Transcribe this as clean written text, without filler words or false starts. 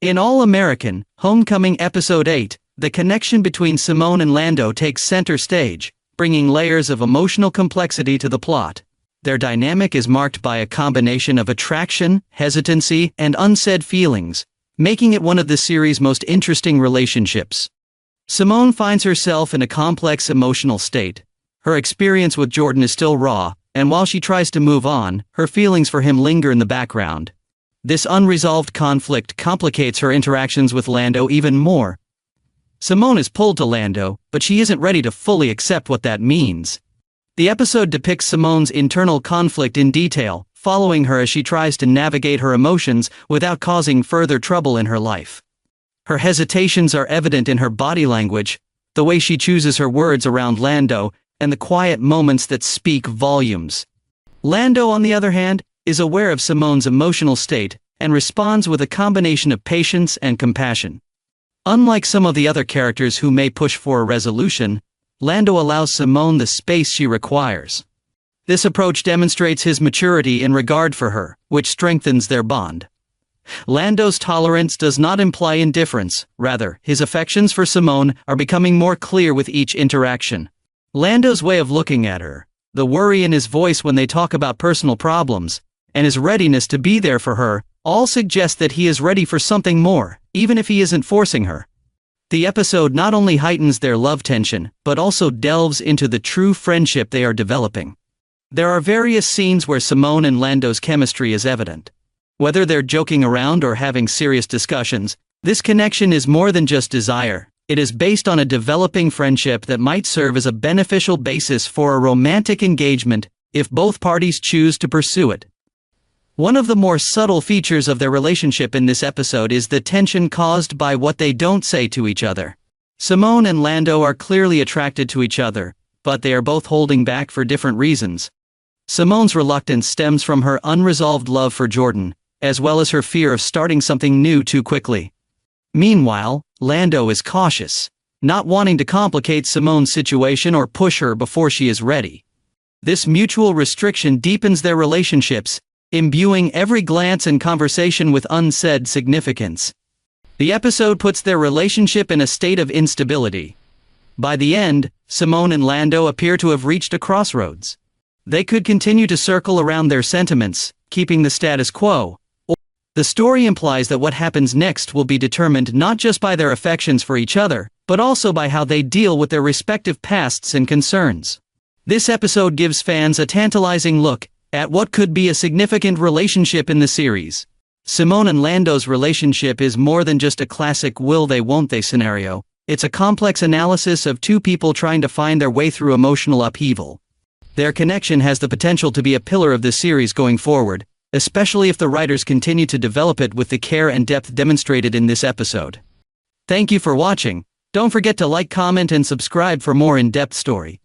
In All American, Homecoming Episode 8, the connection between Simone and Lando takes center stage, bringing layers of emotional complexity to the plot. Their dynamic is marked by a combination of attraction, hesitancy, and unsaid feelings, making it one of the series' most interesting relationships. Simone finds herself in a complex emotional state. Her experience with Jordan is still raw, and while she tries to move on, her feelings for him linger in the background. This unresolved conflict complicates her interactions with Lando even more. Simone is pulled to Lando, but she isn't ready to fully accept what that means. The episode depicts Simone's internal conflict in detail, following her as she tries to navigate her emotions without causing further trouble in her life. Her hesitations are evident in her body language, the way she chooses her words around Lando, and the quiet moments that speak volumes. Lando, on the other hand, is aware of Simone's emotional state and responds with a combination of patience and compassion. Unlike some of the other characters who may push for a resolution, Lando allows Simone the space she requires. This approach demonstrates his maturity in regard for her, which strengthens their bond. Lando's tolerance does not imply indifference, rather, his affections for Simone are becoming more clear with each interaction. Lando's way of looking at her, the worry in his voice when they talk about personal problems, and his readiness to be there for her, all suggest that he is ready for something more, even if he isn't forcing her. The episode not only heightens their love tension, but also delves into the true friendship they are developing. There are various scenes where Simone and Lando's chemistry is evident. Whether they're joking around or having serious discussions, this connection is more than just desire. It is based on a developing friendship that might serve as a beneficial basis for a romantic engagement if both parties choose to pursue it. One of the more subtle features of their relationship in this episode is the tension caused by what they don't say to each other. Simone and Lando are clearly attracted to each other, but they are both holding back for different reasons. Simone's reluctance stems from her unresolved love for Jordan, as well as her fear of starting something new too quickly. Meanwhile, Lando is cautious, not wanting to complicate Simone's situation or push her before she is ready. This mutual restriction deepens their relationships, imbuing every glance and conversation with unsaid significance. The episode puts their relationship in a state of instability. By the end, Simone and Lando appear to have reached a crossroads. They could continue to circle around their sentiments, keeping the status quo, or the story implies that what happens next will be determined not just by their affections for each other, but also by how they deal with their respective pasts and concerns. This episode gives fans a tantalizing look at what could be a significant relationship in the series. Simone and Lando's relationship is more than just a classic will they won't they scenario. It's a complex analysis of two people trying to find their way through emotional upheaval. Their connection has the potential to be a pillar of the series going forward, especially if the writers continue to develop it with the care and depth demonstrated in this episode. Thank you for watching. Don't forget to like, comment, and subscribe for more in-depth story.